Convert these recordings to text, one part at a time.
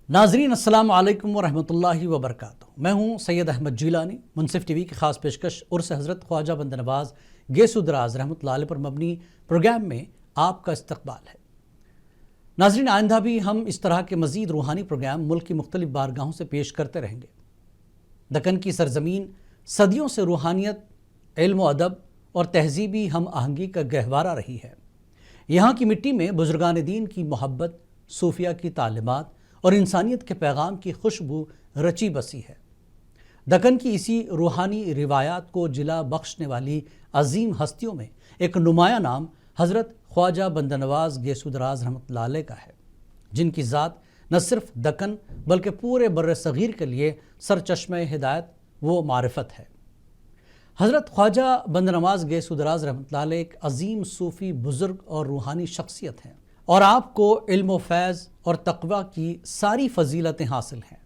नाजरीन अस्सलाम वालेकुम वरहमतुल्लाहि वबरकातुहू। मैं हूँ सैयद अहमद जीलानी। मुनसिफ टीवी की खास पेशकश उर्स हज़रत ख्वाजा बंदा नवाज गेसु दराज रहमतुल्लाह अलैह पर मबनी प्रोग्राम में आपका इस्तकबाल है। नाजरीन, आइंदा भी हम इस तरह के मज़ीद रूहानी प्रोग्राम मुल्क की मुख्तलिफ बारगाहों से पेश करते रहेंगे। दक्कन की सरजमीन सदियों से रूहानियत, इल्म व अदब और तहजीबी हम आहंगी का गहवारा रही है। यहाँ की मिट्टी में बुजुर्गान दीन की मोहब्बत, सूफिया की तालीमात और इंसानियत के पैगाम की खुशबू रची बसी है। दक्कन की इसी रूहानी रिवायात को जिला बख्शने वाली अजीम हस्तियों में एक नुमाया नाम हज़रत ख्वाजा बंदा नवाज गेसु दराज रहमतुल्लाह अलैह का है, जिनकी ज़ात न सिर्फ दक्कन बल्कि पूरे बर्र सग़ीर के लिए सरचश्मे हिदायत व मारिफत है। हज़रत ख्वाजा बंदा नवाज गेसु दराज रहमतुल्लाह अलैह एक अजीम सूफ़ी बुज़ुर्ग और रूहानी शख्सियत हैं और आपको इल्म व फैज़ और तक़वा की सारी फजीलतें हासिल हैं।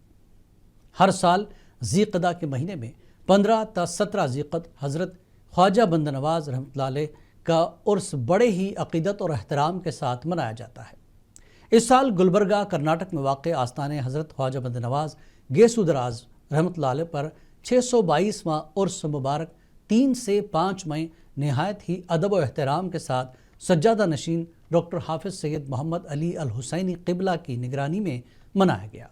हर साल ज़ीक़दा के महीने में 15 ता 17 ज़ीक़त हज़रत ख्वाजा बंदा नवाज रहमतुल्लाह अलैह का उर्स बड़े ही अक़ीदत और एहतराम के साथ मनाया जाता है। इस साल गुलबर्गा कर्नाटक में वाक़ आस्ताने हज़रत ख्वाजा बंदा नवाज गेसु दराज रहमतुल्लाह अलैह पर 622वां उर्स मुबारक 3 से 5 मई नहायत ही अदब व एहतराम के साथ सज्जादा नशीन डॉक्टर हाफिज़ सैयद मोहम्मद अली अल हुसैनी क़िबला की निगरानी में मनाया गया,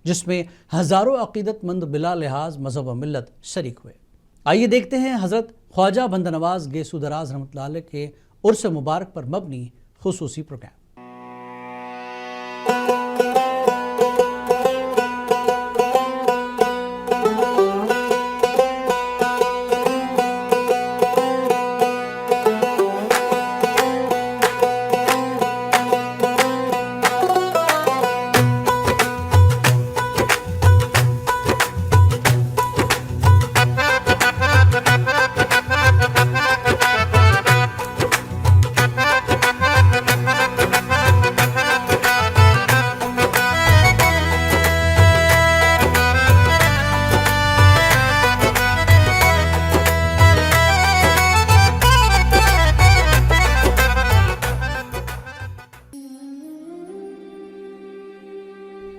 जिसमें हज़ारों अक़ीदतमंद बिला लिहाज मज़हब व मिल्लत शरीक हुए। आइए देखते हैं हज़रत ख्वाजा बंदा नवाज गेसु दराज रहमतुल्लाह अलैह के उर्स मुबारक पर मबनी खुसूसी प्रोग्राम।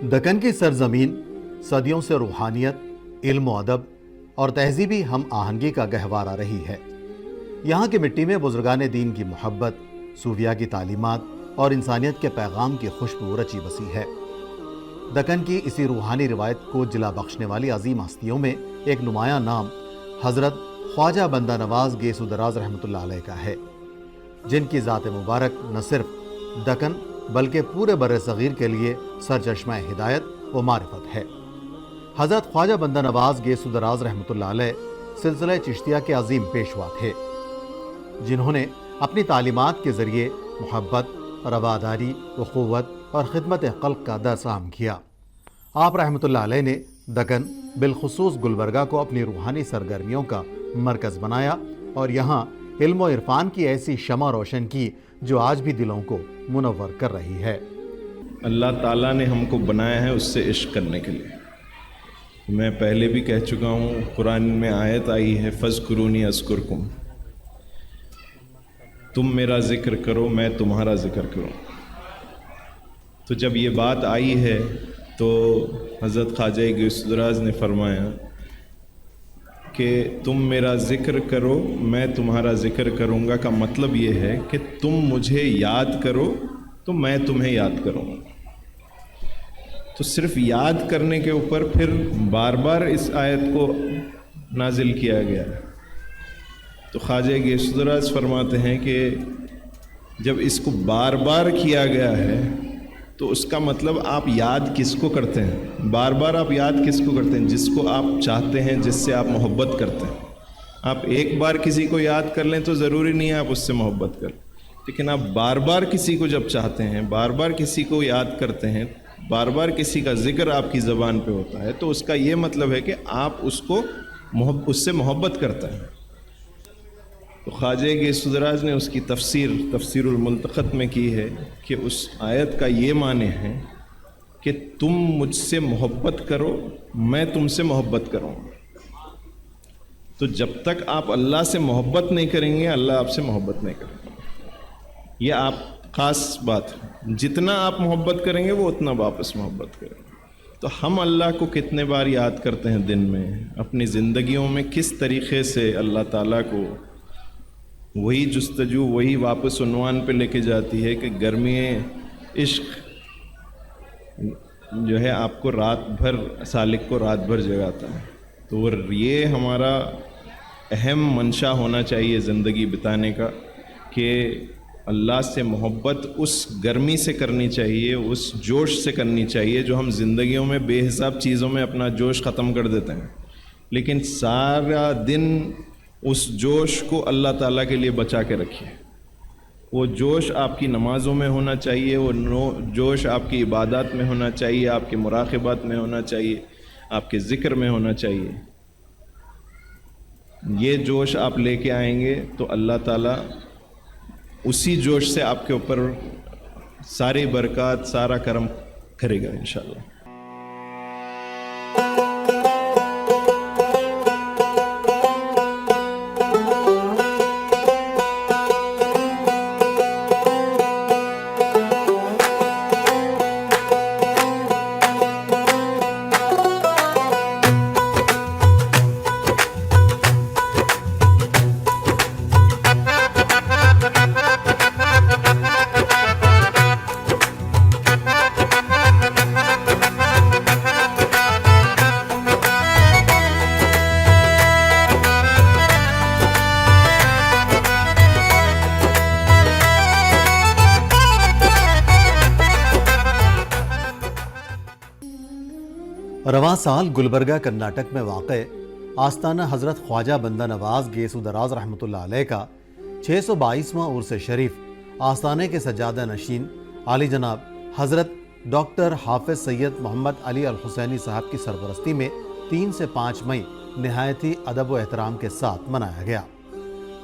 दक्कन की सरजमीन सदियों से रूहानियत, इल्म व अदब और तहजीबी हम आहंगी का गहवारा रही है। यहाँ की मिट्टी में बुजुर्गान दीन की मोहब्बत, सूफिया की तालीमात और इंसानियत के पैगाम की खुशबू रची बसी है। दक्कन की इसी रूहानी रिवायत को जिला बख्शने वाली अजीम हस्तियों में एक नुमाया नाम हज़रत ख्वाजा बंदा नवाज गेसु दराज रहमतुल्लाह अलैह का है, जिनकी ज़ात मुबारक न सिर्फ दक्कन बल्कि पूरे बर्र सग़ीर के लिए सरचश्मा हिदायत व मारिफत है। हज़रत ख्वाजा बंदा नवाज गेसु दराज रहमतुल्लाह अलैह सिलसिला चिश्तिया के अजीम पेशवा थे, जिन्होंने अपनी तालीमात के ज़रिए मोहब्बत, रवादारी, उख़ुव्वत और ख़िदमत ख़ल्क़ का दर्स आम किया। आप रहमतुल्लाह अलैह ने दक्कन बिलखुसूस गुलबर्गा को अपनी रूहानी सरगर्मियों का मरकज़ बनाया और यहाँ इल्म व इरफान की ऐसी शमा रोशन की जो आज भी दिलों को मुनव्वर कर रही है। अल्लाह ताला ने हमको बनाया है उससे इश्क करने के लिए। मैं पहले भी कह चुका हूँ, कुरान में आयत आई है, फ़ज़्कुरूनी अज़्कुरकुम, तुम मेरा ज़िक्र करो मैं तुम्हारा ज़िक्र करूँ। तो जब ये बात आई है तो हज़रत ख्वाजा गेसु दराज ने फरमाया कि तुम मेरा ज़िक्र करो मैं तुम्हारा ज़िक्र करूँगा का मतलब ये है कि तुम मुझे याद करो तो मैं तुम्हें याद करूँगा। तो सिर्फ याद करने के ऊपर फिर बार बार इस आयत को नाजिल किया गया। तो ख्वाजा गेसु दराज फरमाते हैं कि जब इसको बार बार किया गया है तो उसका मतलब आप याद किसको करते हैं? बार बार आप याद किसको करते हैं? जिसको आप चाहते हैं, जिससे आप मोहब्बत करते हैं। आप एक बार किसी को याद कर लें तो ज़रूरी नहीं है आप उससे मोहब्बत करें, लेकिन आप बार बार किसी को जब चाहते हैं, बार बार किसी को याद करते हैं, बार बार किसी का जिक्र आपकी ज़बान पे होता है, तो उसका ये मतलब है कि आप उसको उससे मोहब्बत करते हैं। तो ख्वाजा गेसु दराज ने उसकी तफसीरुल मुल्तक़त में की है कि उस आयत का ये माने है कि तुम मुझसे मोहब्बत करो मैं तुमसे मोहब्बत करूँगा। तो जब तक आप अल्लाह से मोहब्बत नहीं करेंगे अल्लाह आपसे मोहब्बत नहीं करेंगे। ये आप ख़ास बात है, जितना आप मोहब्बत करेंगे वो उतना वापस मोहब्बत करेंगे। तो हम अल्लाह को कितने बार याद करते हैं दिन में, अपनी ज़िंदगियों में किस तरीक़े से अल्लाह ताला को वही जुस्तजू, वही वापस उन्वान पे लेके जाती है कि गर्मी इश्क जो है आपको रात भर, सालिक को रात भर जगाता है। तो ये हमारा अहम मंशा होना चाहिए ज़िंदगी बिताने का कि अल्लाह से मोहब्बत उस गर्मी से करनी चाहिए, उस जोश से करनी चाहिए जो हम ज़िंदगियों में बेहिसाब चीज़ों में अपना जोश ख़त्म कर देते हैं, लेकिन सारा दिन उस जोश को अल्लाह ताला के लिए बचा के रखिए। वो जोश आपकी नमाज़ों में होना चाहिए, वो जोश आपकी इबादत में होना चाहिए, आपके मुराक़बात में होना चाहिए, आपके ज़िक्र में होना चाहिए। ये जोश आप लेके आएंगे तो अल्लाह ताला उसी जोश से आपके ऊपर सारी बरकत, सारा करम करेगा इंशाअल्लाह। रवां साल गुलबर्गा कर्नाटक में वाक़े आस्ताना हज़रत ख्वाजा बंदा नवाज गेसु दराज रहमतुल्लाह अलैह का 622वां उर्स शरीफ आस्ताने के सज्जादा नशीन आली जनाब हज़रत डॉक्टर हाफिज़ सैयद मोहम्मद अली अल हुसैनी साहब की सरपरस्ती में 3 से 5 मई नहायत ही अदब व एहतराम के साथ मनाया गया,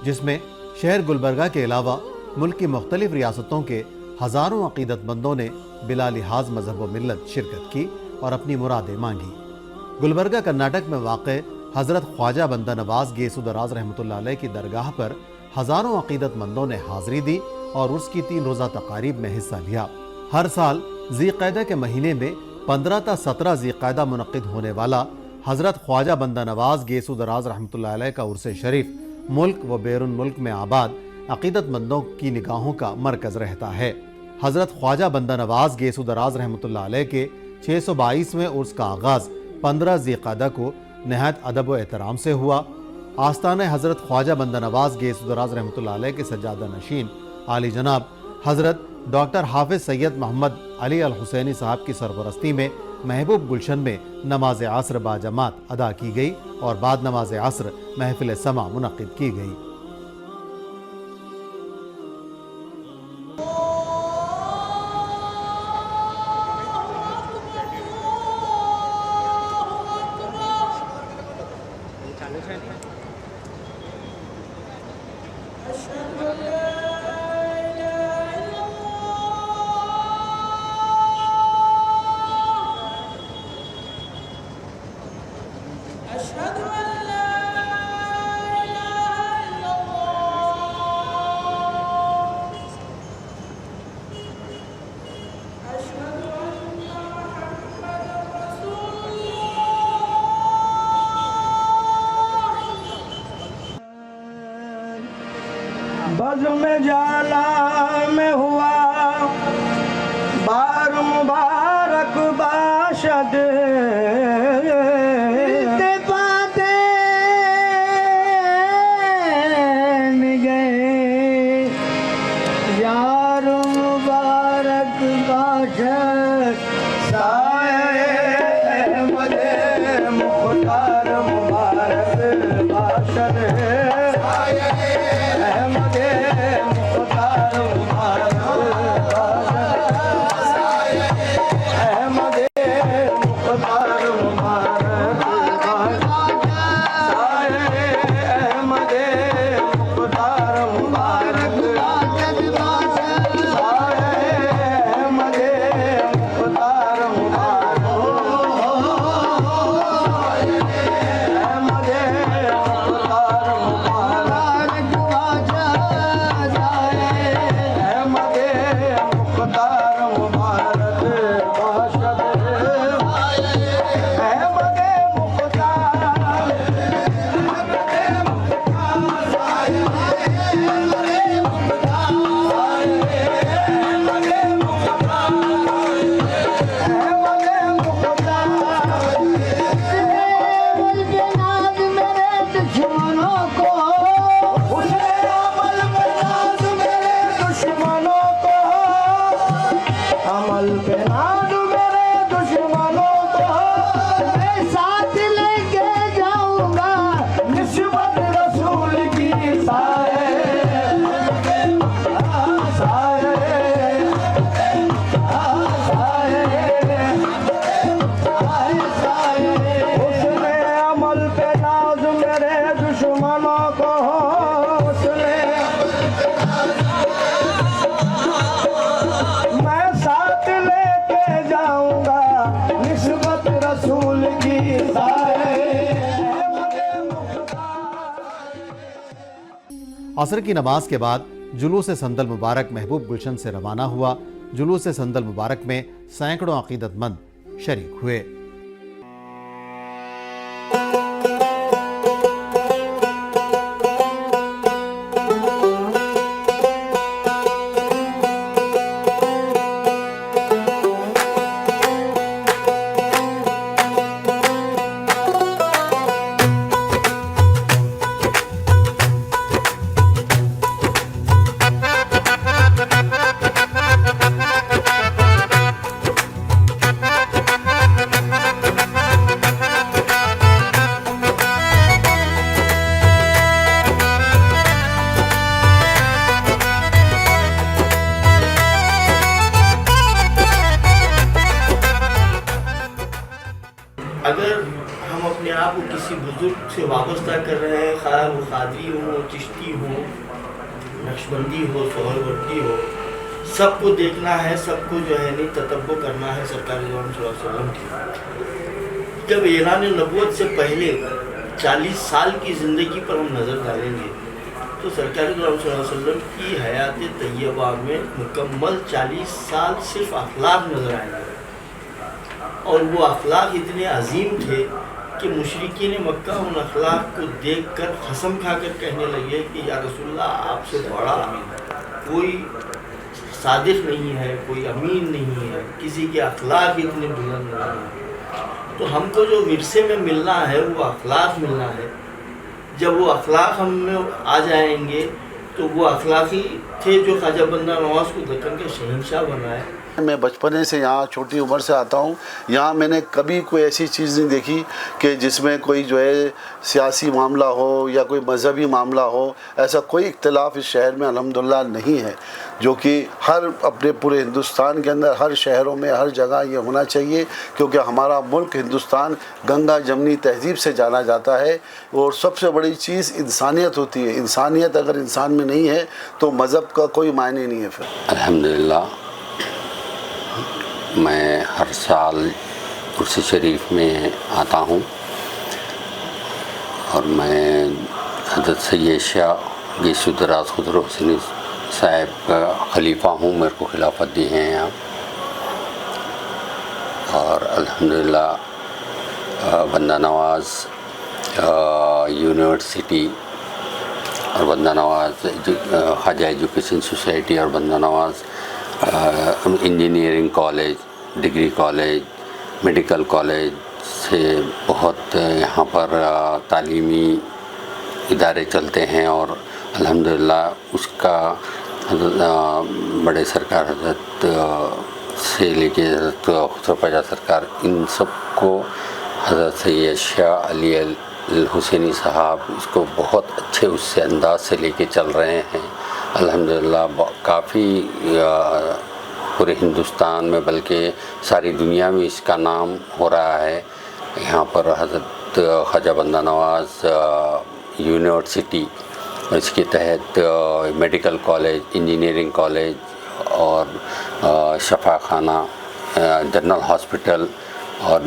जिसमें शहर गुलबर्गा के अलावा मुल्क की मुख्तलिफ रियासतों के हज़ारों अक़ीदतमंदों ने बिला लिहाज मजहब व मिल्लत शिरकत की और अपनी मुरादें मांगी। गुलबर्गा कर्नाटक में वाक़े हज़रत ख्वाजा बंदा नवाज गेसु दराज रहमतुल्लाह अलैह की दरगाह पर हज़ारों अक़ीदतमंदों ने हाज़िरी दी और उसकी 3 रोज़ा तक़ारीब में हिस्सा लिया। हर साल ज़ीक़ैदा के महीने में 15 ता 17 ज़ीक़ैदा मुनक़्क़िद होने वाला हज़रत ख्वाजा बंदा नवाज गेसु दराज रहमतुल्लाह अलैह का उर्स शरीफ मुल्क व बैरून मुल्क में आबाद अक़ीदतमंदों की निगाहों का मरकज़ रहता है। हज़रत ख्वाजा बंदा नवाज गेसु दराज रहमतुल्लाह अलैह के 622वें उर्स का आगाज़ 15 ज़ीक़ादा को नहायत अदब व एहतराम से हुआ। आस्ताना हज़रत ख्वाजा बंदा नवाज गेसु दराज रहमतुल्लाह अलैह के सज्जादा नशीन आली जनाब हज़रत डॉक्टर हाफिज़ सैयद मोहम्मद अली अल हुसैनी साहब की सरपरस्ती में महबूब गुलशन में नमाज असर बाजमात अदा की गई और बाद नमाज असर महफिल समा मुनक़्क़िद की गई। बज़्म जाला में हुआ बार मुबारक बाशद पाते गए यार मुबारक बाशद साए अहमद मुख्तार मुबारक बाशद जाऊंगा निस्बत रसूल की असर की नमाज के बाद जुलूस संदल मुबारक महबूब गुलशन से रवाना हुआ। जुलूस संदल मुबारक में सैकड़ों अकीदतमंद शरीक हुए। अगर हम अपने आप को किसी बुजुर्ग से वाबस्ता कर रहे हैं, खा वो कादरी हो, चिश्ती हो, नक्शबंदी हो, सोहरवर्दी हो, सबको देखना है, सबको जो है नहीं ततब्बो करना है सरकार सल्लल्लाहु अलैहि वसल्लम की। जब ऐलान नबूवत से पहले 40 साल की ज़िंदगी पर हम नज़र डालेंगे तो सरकार सल्लल्लाहु अलैहि वसल्लम की हयात तैयबा में मुकम्मल 40 साल सिर्फ अखलाक नज़र आएंगे। और वो अखलाक इतने अजीम थे कि मुशरिकीन मक्का उन अखलाक को देखकर कसम खाकर कहने लगे कि या रसूलल्लाह आपसे बड़ा कोई सादिक नहीं है, कोई अमीन नहीं है, किसी के अखलाक इतने बुलंद नहीं है। तो हमको जो विरसे में मिलना है वो अखलाक मिलना है। जब वो अखलाक हम में आ जाएंगे तो वो अखलाक ही थे जो ख्वाजा बंदा नवाज को दक्कन के शहंशाह बनाए। मैं बचपने से यहाँ छोटी उम्र से आता हूँ। यहाँ मैंने कभी कोई ऐसी चीज़ नहीं देखी कि जिसमें कोई जो है सियासी मामला हो या कोई मज़हबी मामला हो। ऐसा कोई इख्तिलाफ़ इस शहर में अल्हम्दुलिल्लाह नहीं है, जो कि हर अपने पूरे हिंदुस्तान के अंदर हर शहरों में हर जगह ये होना चाहिए, क्योंकि हमारा मुल्क हिंदुस्तान गंगा जमनी तहज़ीब से जाना जाता है। और सबसे बड़ी चीज़ इंसानियत होती है। इंसानियत अगर इंसान में नहीं है तो मज़हब का कोई मायने नहीं है। फिर अल्हम्दुलिल्लाह मैं हर साल उर्स शरीफ में आता हूँ और मैं हज़रत सैयद शाह गीसुदराज खुदर हुसैनी साहब का खलीफा हूँ। मेरे को खिलाफत दी है यहाँ। और अल्हम्दुलिल्लाह बंदा नवाज़ यूनिवर्सिटी और बंदा नवाज़ ख्वाजा एजुकेशन सोसाइटी और Banda Nawaz engineering college, degree college, medical college से बहुत यहाँ पर तालीमी इदारे चलते हैं। और अल्हम्दुलिल्लाह उसका बड़े सरकार हज़रत से लेके हज़रत खुसरौ सरकार इन सब को हज़रत सैयद शाह अली अल हुसैनी साहब इसको बहुत अच्छे उससे अंदाज से लेके चल रहे हैं। अल्हम्दुलिल्लाह काफ़ी पूरे हिंदुस्तान में बल्कि सारी दुनिया में इसका नाम हो रहा है। यहाँ पर हज़रत ख्वाजा बंदा नवाज़ यूनिवर्सिटी और इसके तहत मेडिकल कॉलेज, इंजीनियरिंग कॉलेज और शफा खाना, जनरल हॉस्पिटल और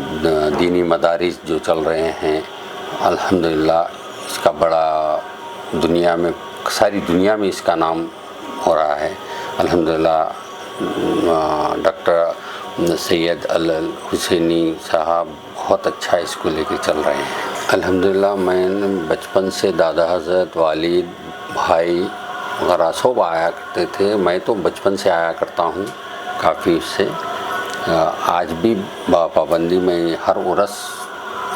दीनी मदारिस जो चल रहे हैं। अल्हम्दुलिल्लाह इसका बड़ा दुनिया में सारी दुनिया में इसका नाम हो रहा है। अल्हम्दुलिल्लाह डॉक्टर सैयद अल हुसैनी साहब बहुत अच्छा इसको लेके चल रहे हैं। अल्हम्दुलिल्लाह मैंने बचपन से दादा हज़रत, वालिद, भाई वगैरह सब आया करते थे। मैं तो बचपन से आया करता हूँ काफ़ी उससे। आज भी पाबंदी में हर उर्स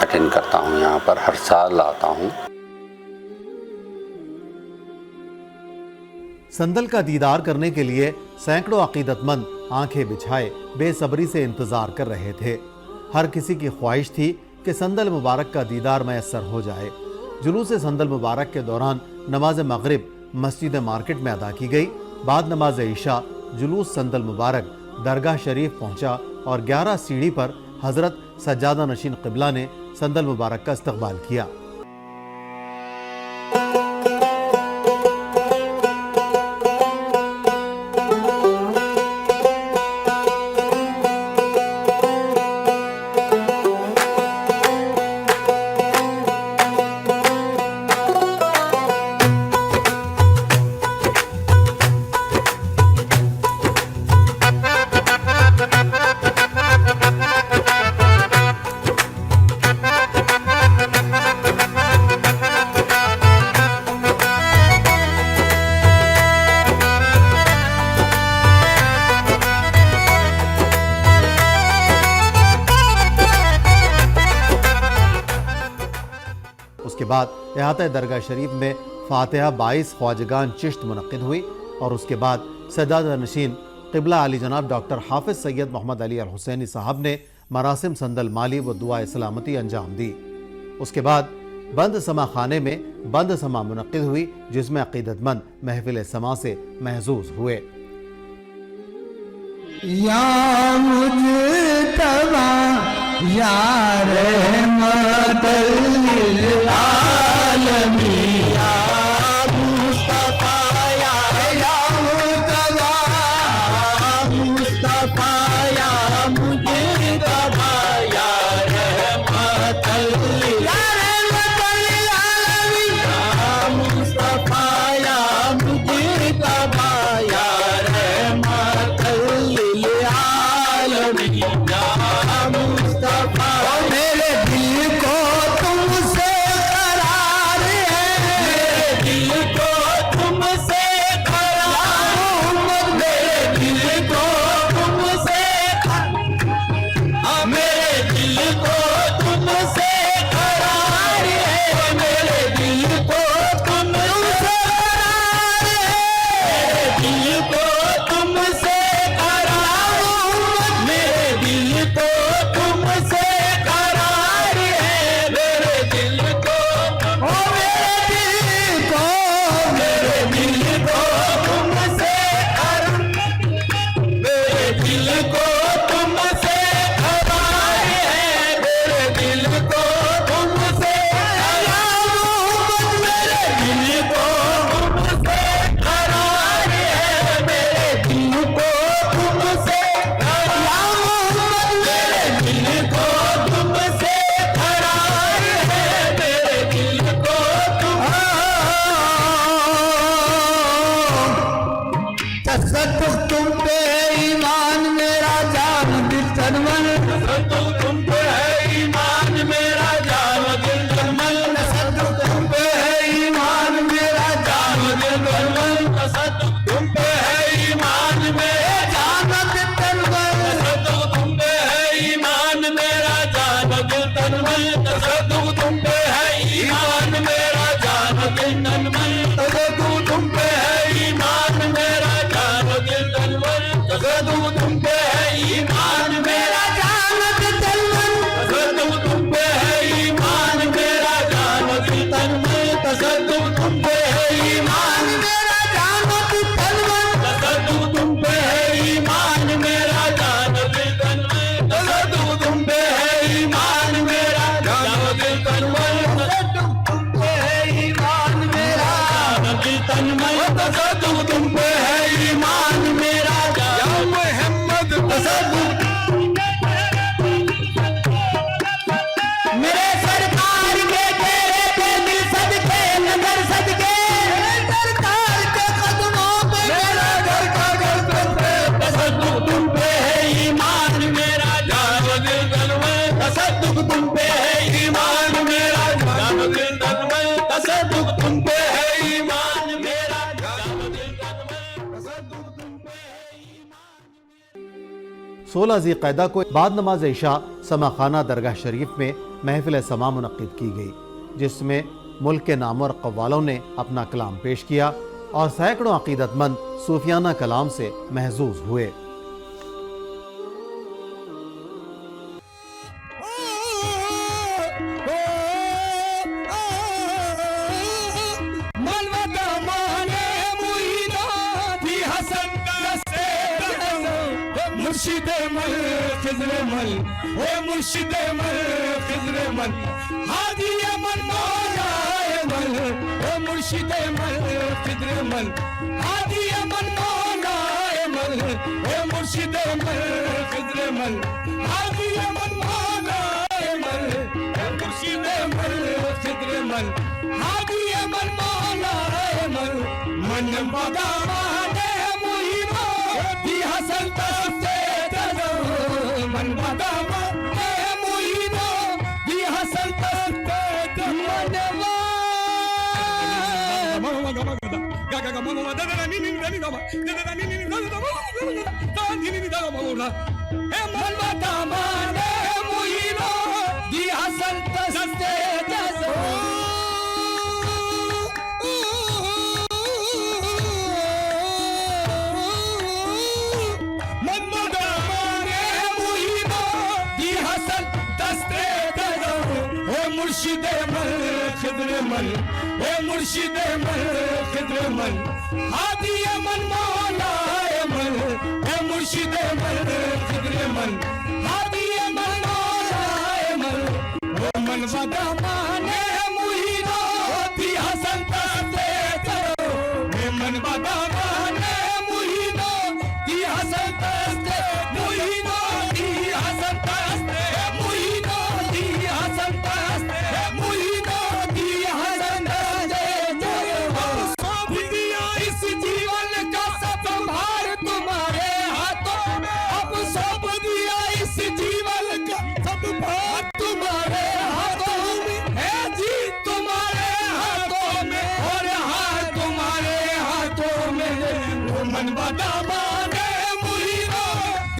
अटेंड करता हूँ, यहाँ पर हर साल आता हूँ। संदल का दीदार करने के लिए सैकड़ों अकीदतमंद आंखें बिछाए बेसब्री से इंतजार कर रहे थे। हर किसी की ख्वाहिश थी कि संदल मुबारक का दीदार मैसर हो जाए। जुलूस संदल मुबारक के दौरान नमाज मगरिब मस्जिद मार्केट में अदा की गई। बाद नमाज ईशा जुलूस संदल मुबारक दरगाह शरीफ पहुंचा और 11 सीढ़ी पर हजरत सज्जादा नशीन क़िबला ने संदल मुबारक का इस्तकबाल किया। बाद अहाता दरगाह शरीफ में फातिहा 22 ख्वाजगान चिश्त मुनक्किद हुई और उसके बाद सदाद नशीन क़िबला अली जनाब डॉक्टर हाफिज सैयद मोहम्मद अली अल हुसैनी साहब ने मरासिम संदल माली व दुआ सलामती अंजाम दी। उसके बाद बंद समा खाने में बंद समा मुनक्किद हुई जिसमें अकीदतमंद महफिल समा से महजूज हुए। या मुज्तबा या रहमतल लिल आलमीन या मुस्तफा या मुस्तफा मुस्तफा या मुज्तबा या रहमतल लिल आलमीन या मुस्तफा या मुज्तबा या रहमतल लिल आलमीन या मुस्तफा। मेरे दिल को तुमसे करार है, मेरे दिल को तुमसे करार, मेरे दिल को तुमसे मेरे दिल को तुमसे करार है, मेरे दिल को तुमसे करार है, मेरे दिल को तुमसे करार, मेरे दिल को तुमसे करार है, मेरे दिल को ओ मेरे दिल को तुमसे करार, मेरे दिल को तुमसे करार है, मेरे दिल को तुमसे करार, मेरे दिल को तुमसे करार है, मेरे दिल को तुमसे करार, मेरे दिल को तुमसे करार है, मेरे दिल को तसद्दुक़ तुम पे ईमान मेरा जान दिल तन मन, तसद्दुक़ तुम पे है ईमान मेरा जान दिल तन मन, तसद्दुक़ तुम पे है ईमान मेरा जान दिल तन मन, तसद्दुक़ तुम पे है ईमान मेरा जान दिल तन मन, तसद्दुक़ तुम पे है ईमान मेरा जान दिल तन मन, तसद्दुक़ तुम पे है ईमान मेरा जान दिल तन मन, तसद्दुक़ तुम पे है ईमान मेरा जान दिल तन मन, तसद्दुक़ तुम पे है ईमान मेरा जान दिल तन मन, तसद्दुक़ तुम पे है ईमान मेरा जान दिल तन मन, तसद्दुक़ तुम पे है ईमान मेरा जान दिल तन मन, तसद्दुक़ तुम पे है ईमान मेरा जान दिल तन मन, तसद्दुक़ तुम पे है ईमान मेरा जान दिल तन मन, तसद्दुक़ तुम पे है ईमान मेरा जान दिल तन मन, तसद्दुक़ तुम पे है ईमान मेरा जान मोहम्मद तसद्दुक़ मेरे सरकार के तेरे पे दिल सदके नजर सदके, सरकार के कदमों पे मेरा घर का घर पे, तसद्दुक़ तुम पे है ईमान मेरा जान दिल तन मन, तसद्दुक़ तुम पे है ईमान मेरा जान दिल तन मन, तसद्दुक़ तुम पे है ईमान मेरा जान दिल तन मन, तसद्दुक़ तुम पे है ईमान। 16 ज़िक़अदा को बाद नमाज इशा समा खाना दरगाह शरीफ में महफिल समा मुनक्किद की गई, जिसमें मुल्क के नामवर कव्वालों ने अपना कलाम पेश किया और सैकड़ों अकीदतमंद सूफियाना कलाम से महजूज हुए। मुर्शिद मल खिज़्र मल ओ मुर्शिद मल खिज़्र मल हादी मन मौलाए मल ओ मुर्शिद मल खिज़्र मल हादी मन मौलाए मल ओ मुर्शिद मल खिज़्र मल हादी मन मौलाए मल ओ मुर्शिद मल खिज़्र मल हादी मन मौलाए मल मन बदा माने मुहिबो दी हसन तस्ते मन बदा माने मुहिबो दी हसन तस्ते मनवा मन बदा माने मुहिबो दी हसन तस्ते मुर्शिदे मल खिद्र मल ए मुर्शिदे मल खिद्र मल हादी मन मौला मल ए मुर्शिदे मल खिद्र मल हादी मन मौला मल ओ मन वदा माने मुहीनो दी हसन तस्ते चलो ए मन वदा माने मुहीनो दी हसन तस्ते मुहीनो दी हसन तस्ते मुहीनो दी हसन तस्ते मुहीनो दी हसन तस्ते सब दिया इस जीवन का सब भार तुम्हारे हाथों में अब सब दिया इस जीवन का सब भार तुम्हारे हाथों में है जी तुम्हारे हाथों में और हाथ तुम्हारे हाथों में वो मन बदा माने मुहीनो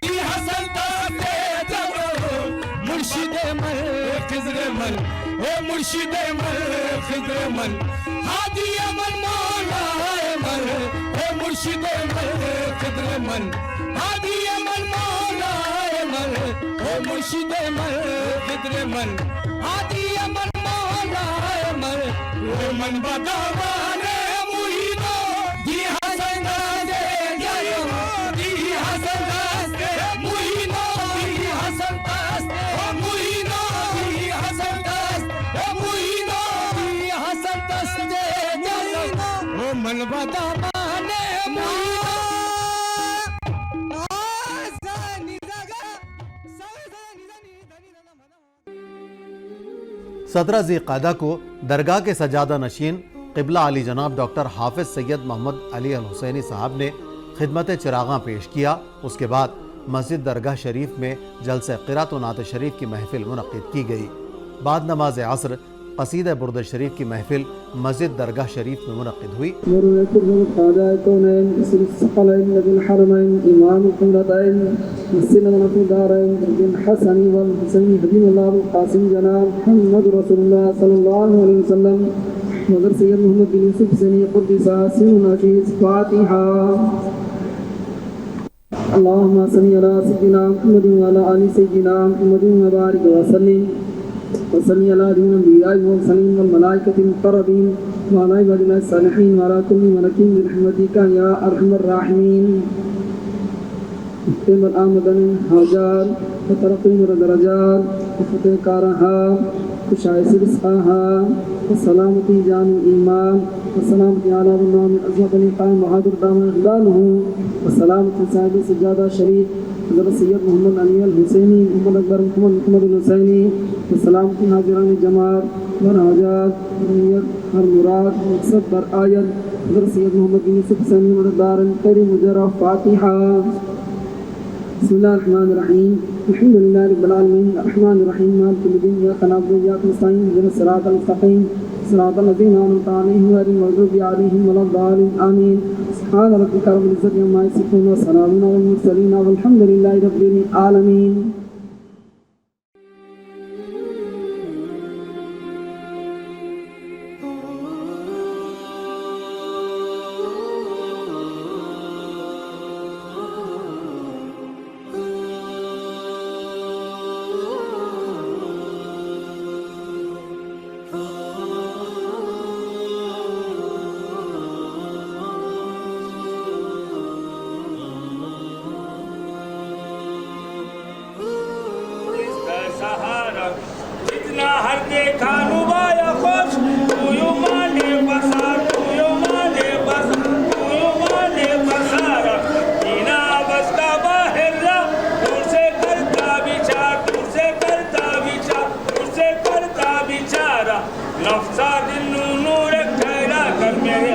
दी हसन तस्ते चलो मुर्शिदे मल खिज़्र मल ए मुर्शिदे मल खिज़्र मल हादी मन मौला मल ए मुर्शिदे मल खिज़्र मल हादी मन मौला मल ए मुर्शिदे मल खिज़्र मल हादी मन मौला मल ए मन बदा माने मुहीनो दी हसन दे जयो दी हसन दे मुहीनो दी हसन दे मुहीनो दी हसन दे मुहीनो दी हसन दे जयो ओ मन बदा माने मुहीनो सत्रह ज़िक़ादा को दरगाह के सजादा नशीन क़िबला अली जनाब डॉक्टर हाफिज़ सैयद मोहम्मद अली अल हुसैनी साहब ने खिदमत चिरागां पेश किया। उसके बाद मस्जिद दरगाह शरीफ में जलसे क़िरात व नात शरीफ की महफ़िल मुनक़्क़िद की गई। बाद नमाज असर क़सीदा बुर्द शरीफ की महफ़िल मस्जिद दरगाह शरीफ में मुनक़्क़िद हुई। मगर सैयद मोहम्मद बिन यूसुफ सनी क़ुद्दिसा सिरहुल अज़ीज़ फ़ातिहा। अल्लाहुम्मा सल्लि अला सय्यिदिना मुहम्मद व अला आलि सय्यिदिना मुहम्मद व बारिक व सल्लिम व सल्लि अला दीन अंबिया'i व मुरसलीन वल मलाइकतिल मुक़र्रबीन व अला इबादिल्लाहिस सालिहीन व अला कुल्ली मलकिन बिरहमतिका या अरहमर राहिमीन। इख्तिमल आमदन हाजार व तरक़्क़ी दरजात व फ़तह कारहा खुशाइश रिज़्क़हा व सलामती जान ईमान व सलामती आला नाम अज़मत अली क़ाइम बहादुर दामन इक़बालहु व सलामती साहिब सज्जादा शरीफ हज़रत सैयद मोहम्मद अली अल हुसैनी मोहम्मद अकबर मोहम्मद अल हुसैनी व सलामती हाज़िरान जमात व हाजात नियत हर मुराद मकसद बर आयत हज़रत सैयद मोहम्मद बिन यूसुफ सनी मददारन करी मुजर्रफ फ़ातिहा। बिस्मिल्लाहिर्रहमानिर्रहीम अल्हम्दुलिल्लाहि रब्बिल आलमीन अर्रहमानिर्रहीम मालिकि यौमिद्दीन इय्याका नअबुदु व इय्याका नस्तईन इहदिनस सिरातल मुस्तक़ीम सिरातल लज़ीना अनअमता अलैहिम गैरिल मग़्ज़ूबि अलैहिम वलद्दालिन आमीन। सुब्हान रब्बिका रब्बिल इज़्ज़ति अम्मा यसिफ़ून व सलामुन अलल मुरसलीन वल्हम्दुलिल्लाहि रब्बिल आलमीन। सहारा जितना हर देखा नुबाया खुश तू यो माने बसा तू यो माने बसा तू यो माने बसारा जीना बस का बाहर ला दूर से करता विचार दूर से करता विचार दूर से करता विचारा नफ्सा दिल नूर ठहरा कर मेरे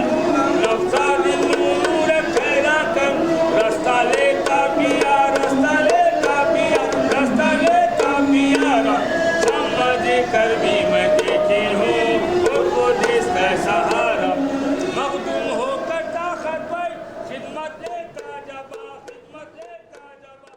नफ्सा दिल नूर ठहरा कर रास्ता लेता पिया रास्ता लेता पिया रास्ता लेता पियारा समझ कर भी मैं देखी हूँ वो देश का सहारा मखदूम होकर ताकत भाई खिदमत लेता जबा खिदमत लेता जबा।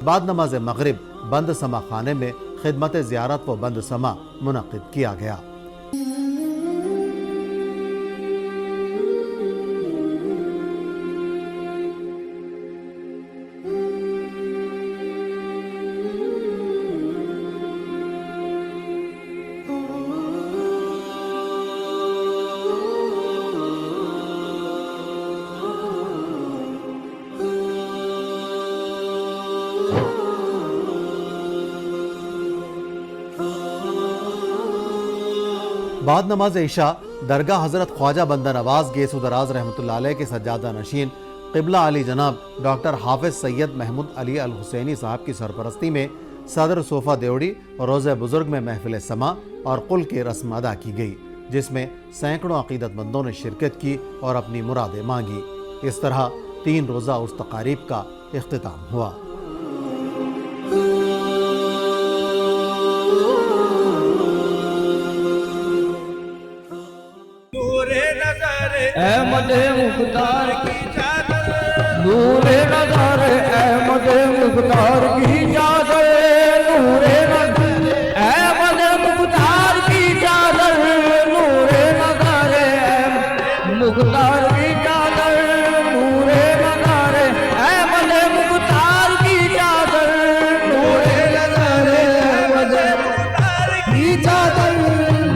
बाद नमाज मगरिब बंद समा खाने में खिदमत ज़ियारत व बंद समा मुनक़िद किया गया। बाद नमाज इशा दरगाह हज़रत ख्वाजा बंदा नवाज गेसु दराज रहमतुल्लाह अलैह के सज्जादा नशीन क़िबला अली जनाब डॉक्टर हाफिज सैयद महमूद अली अल हुसैनी साहब की सरपरस्ती में सदर सोफ़ा देवड़ी और रोज़े बुजुर्ग में महफिल समा और कुल की रस्म अदा की गई, जिसमें सैकड़ों अक़ीदतमंदों ने शिरकत की और अपनी मुरादें मांगी। इस तरह 3 रोज़ा उर्स तक़ारीब का इख्तिताम हुआ। अहमद मुख्तार की चादर, नूरे नज़र अहमद मुख्तार की चादर, नूरे नज़र अहमद मुख्तार की चादर, नूरे नज़र मुख्तार की चादर, नूरे नज़र अहमद मुख्तार की चादर, नूरे नज़र अहमद मुख्तार की चादर,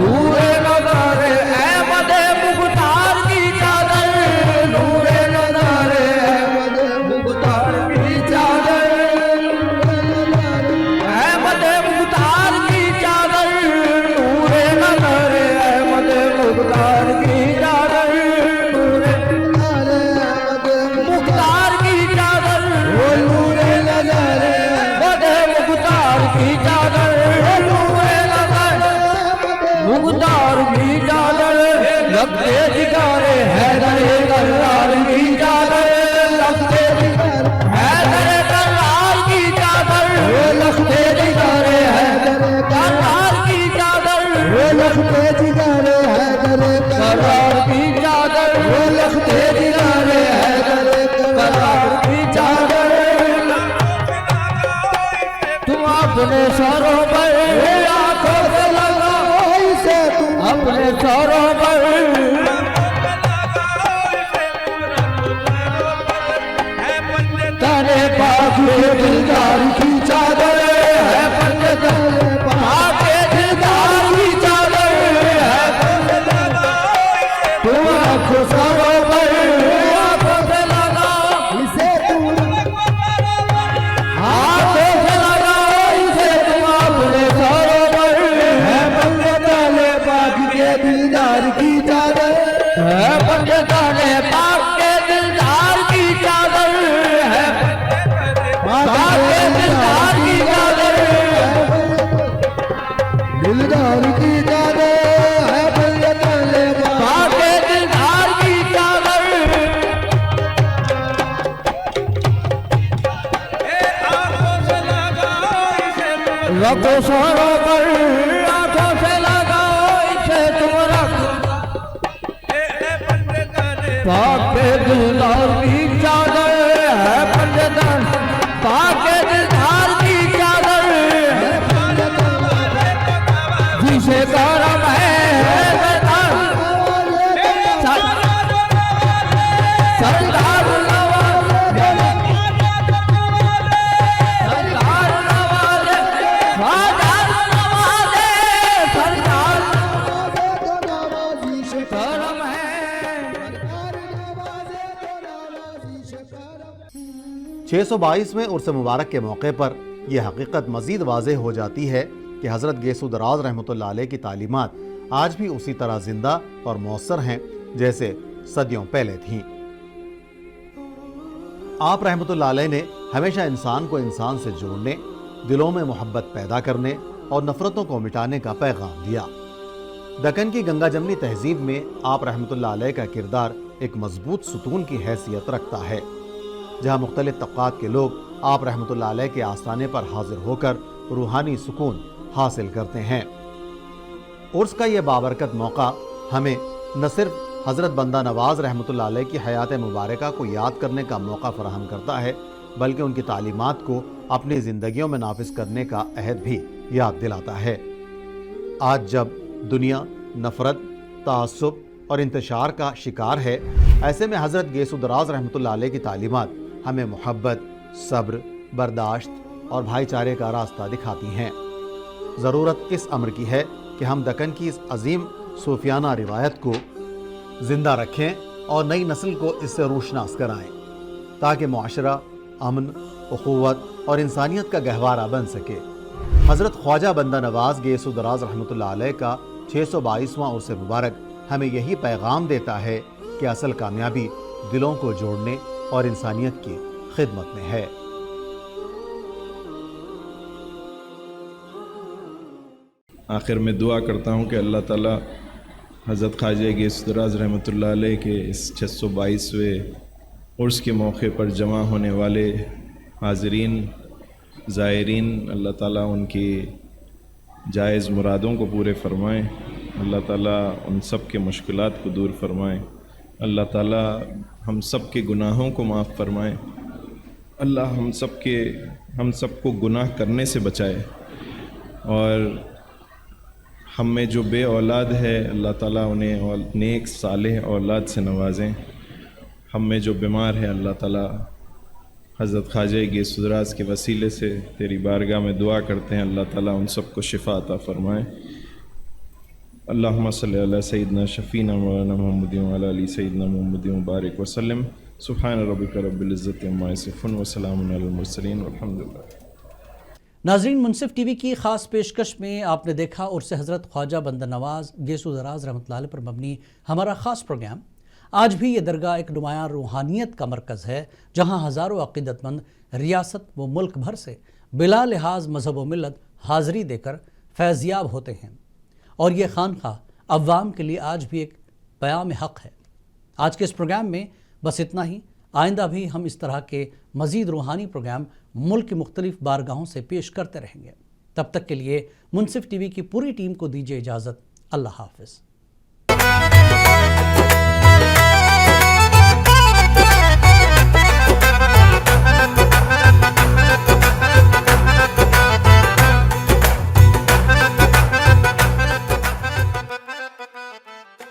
नूरे नज़र अहमद मुख्तार की चादर, नूरे नज़र अहमद मुख्तार की चादर, अहमद मुख्तार की चादर, नूरे नज़र अहमद मुख्तार की चादर, नूरे नज़र मुख्तार की चादर, नूरे नज़र अहमद मुख्तार की चादर, नूरे नज़र मुख्तार की चादर, लगते दिगारे हैदरे करार की चादर, लगते हैदरे करार की चादर, लगते दिगारे हैदरे करार की चादर, लगते दिगारे हैदरे करार की चादर, लगते दिगारे हैदरे करार की चादर, तुम अपने सरों पर आंखों से लगाओ इसे, तुम अपने सरों पर तारे पाक दिलदार की चादर है, पंजे तारे पाक दिलदार की चादर है, तुम आंखों सरों पर आंखों से लगाओ इसे, तुम आंखों से लगाओ इसे, तुम अपने सरों पर है, पंजे तारे पाक के दिलदार की चादर है, पंजे तारे पाक के दिलदार की चादर है, दिलदार की चादर, दिलदार की चादर है, पाक दिलदार की चादर, रखो सरों पर आंखों से लगाओ इसे, तुम रखो पाक दिलदार की चादर है, पंजदार पाक दिलदार की चादर है, जिसे करम है सरदार सरदार नवाज़े, सरदार नवाज़े, सरदार नवाज़े, सरदार नवाज़े, करम है 622वें उर्स मुबारक के मौके पर यह हकीकत मज़ीद वाज़ेह हो जाती है कि हज़रत गेसु दराज रहमतुल्लाह अलैह की तालीमात आज भी उसी तरह जिंदा और मौसर हैं जैसे सदियों पहले थीं। आप रहमतुल्लाह अलैह ने हमेशा इंसान को इंसान से जोड़ने, दिलों में मोहब्बत पैदा करने और नफ़रतों को मिटाने का पैगाम दिया। दक्कन की गंगा जमनी तहजीब में आप रहमतुल्लाह अलैह का किरदार एक मजबूत सुतून की हैसियत रखता है, जहाँ मुख्तलिफ तबक़ात के लोग आप रहमतुल्लाह अलैह के आस्थाने पर हाजिर होकर रूहानी सुकून हासिल करते हैं। उर्स का यह बाबरकत मौका हमें न सिर्फ हज़रत बंदा नवाज रहमतुल्लाह अलैह की हयात मुबारका को याद करने का मौका फराहम करता है, बल्कि उनकी तालीमात को अपनी ज़िंदगियों में नाफिज करने का अहद भी याद दिलाता है। आज जब दुनिया नफ़रत, तासुब और इंतशार का शिकार है, ऐसे में हज़रत गैसुद्दराज़ रहमतुल्लाह अलैह की तालीमात हमें मोहब्बत, सब्र, बर्दाश्त और भाईचारे का रास्ता दिखाती हैं। ज़रूरत इस अमर की है कि हम दक्कन की इस अजीम सूफियाना रिवायत को ज़िंदा रखें और नई नस्ल को इससे रोशनास कराएं, ताकि मुआशरा अमन, उखुवत और इंसानियत का गहवारा बन सके। हज़रत ख्वाजा बंदा नवाज़ गैसुद्दराज़ रहमतुल्लाह अलैह का 622वां उर्स मुबारक हमें यही पैगाम देता है कि असल कामयाबी दिलों को जोड़ने और इंसानियत की खिदमत में है। आखिर में दुआ करता हूँ कि अल्लाह ताला हज़रत ख्वाजा गैसुद्दराज़ रहमतुल्लाह अलैह के इस 622वें उर्स के मौके पर जमा होने वाले हाज़रीन, ज़ायरीन, अल्लाह ताला उनकी जायज़ मुरादों को पूरे फ़रमाएँ। अल्लाह ताला उन सब के मुश्किलात को दूर फ़रमाएँ। अल्लाह ताला हम सब के गुनाहों को माफ़ फ़रमाएँ। अल्लाह हम सबको गुनाह करने से बचाए और हम में जो बे औलाद है अल्लाह ताला उन्हें और नेक सालेह औलाद से नवाजें। हम में जो बीमार है अल्लाह ताला हज़रत ख्वाजा गैसुद्दराज़ के वसीले से तेरी बारगाह में दुआ करते हैं, अल्लाह ताला उन सबको शिफा अता फ़रमाए। अल्लाहुम्मा सल्ली अला सय्यिदना शफ़ीना मौलाना मुहम्मदिन व अला आलि सय्यिदना मुहम्मदिन मुबारक वसल्लम। सुब्हान रब्बिका रब्बिल इज़्ज़ति अम्मा यसिफ़ून व सलामुन अलल मुरसलीन वल्हम्दुलिल्लाह। नाज़रीन, मुनसिफ टीवी की ख़ास पेशकश में आपने देखा उर्स हज़रत ख्वाजा बंदा नवाज़ गैसुद्दराज़ रहमतुल्लाह अलैह पर मबनी हमारा ख़ास प्रोग्राम। आज भी ये दरगाह एक नुमायाँ रूहानियत का मरकज़ है, जहाँ हज़ारों अक़ीदतमंद रियासत व मुल्क भर से बिला लिहाज मज़हब व मिलत हाज़री देकर फैज़याब होते हैं। और ये खानक़ाह अव्वाम के लिए आज भी एक क़याम हक़ है। आज के इस प्रोग्राम में बस इतना ही। आइंदा भी हम इस तरह के मज़ीद रूहानी प्रोग्राम मुल्क की मुख्तलिफ बारगाहों से पेश करते रहेंगे। तब तक के लिए मुनसिफ टीवी की पूरी टीम को दीजिए इजाज़त। अल्लाह हाफ़िज़।